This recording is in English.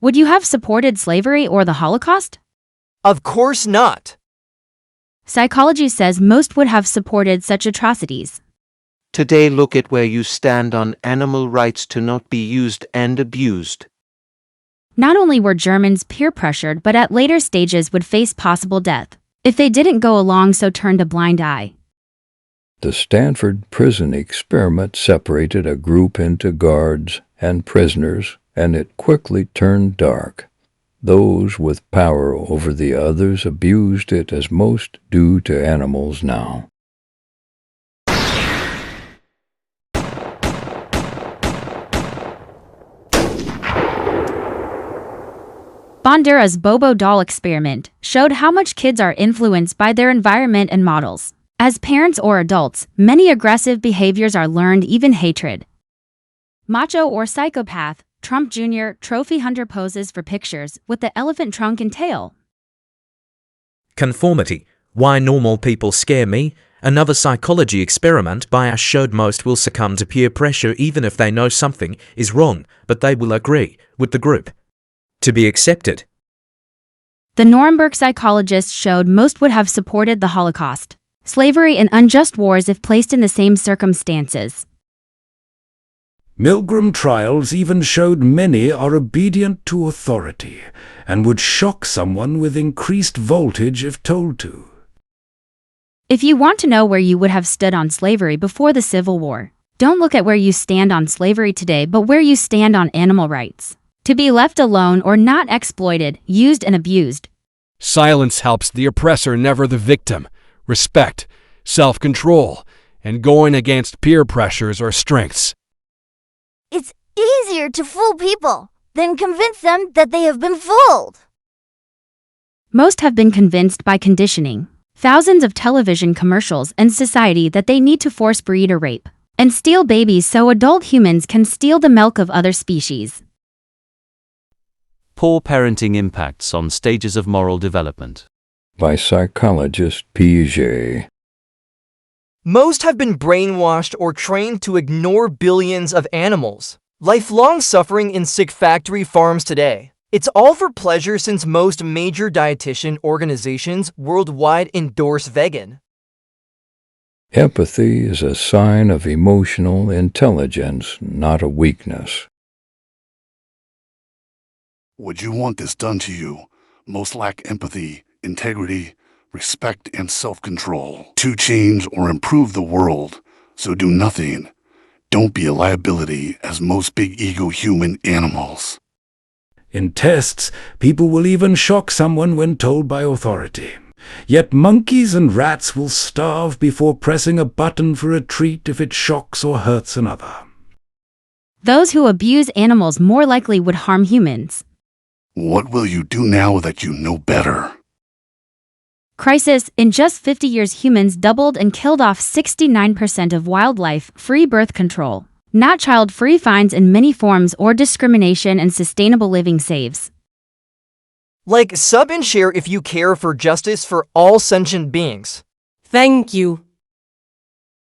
Would you have supported slavery or the Holocaust? Of course not. Psychology says most would have supported such atrocities. Today look at where you stand on animal rights to not be used and abused. Not only were Germans peer pressured, but at later stages would face possible death if they didn't go along, so turned a blind eye. The Stanford prison experiment separated a group into guards and prisoners, and it quickly turned dark. Those with power over the others abused it as most do to animals now. Bandura's Bobo doll experiment showed how much kids are influenced by their environment and models. As parents or adults, many aggressive behaviors are learned, even hatred. Macho or psychopath, Trump Jr. trophy hunter poses for pictures with the elephant trunk and tail. Conformity. Why normal people scare me. Another psychology experiment by us showed most will succumb to peer pressure even if they know something is wrong, but they will agree with the group to be accepted. The Nuremberg psychologists showed most would have supported the Holocaust, slavery, and unjust wars if placed in the same circumstances. Milgram trials even showed many are obedient to authority and would shock someone with increased voltage if told to. If you want to know where you would have stood on slavery before the Civil War, don't look at where you stand on slavery today, but where you stand on animal rights. To be left alone or not exploited, used and abused. Silence helps the oppressor, never the victim. Respect, self-control, and going against peer pressures or strengths. It's easier to fool people than convince them that they have been fooled. Most have been convinced by conditioning. Thousands of television commercials and society that they need to force breed or rape and steal babies so adult humans can steal the milk of other species. Poor parenting impacts on stages of moral development. By psychologist Piaget. Most have been brainwashed or trained to ignore billions of animals. Lifelong suffering in sick factory farms today. It's all for pleasure, since most major dietitian organizations worldwide endorse vegan. Empathy is a sign of emotional intelligence, not a weakness. Would you want this done to you? Most lack empathy, integrity, respect, and self-control to change or improve the world, so do nothing. Don't be a liability, as most big ego human animals. In tests, people will even shock someone when told by authority. Yet monkeys and rats will starve before pressing a button for a treat if it shocks or hurts another. Those who abuse animals more likely would harm humans. What will you do now that you know better? Crisis. In just 50 years, humans doubled and killed off 69% of wildlife. Free birth control, not child-free fines in many forms, or discrimination and sustainable living saves. Like, sub and share if you care for justice for all sentient beings. Thank you.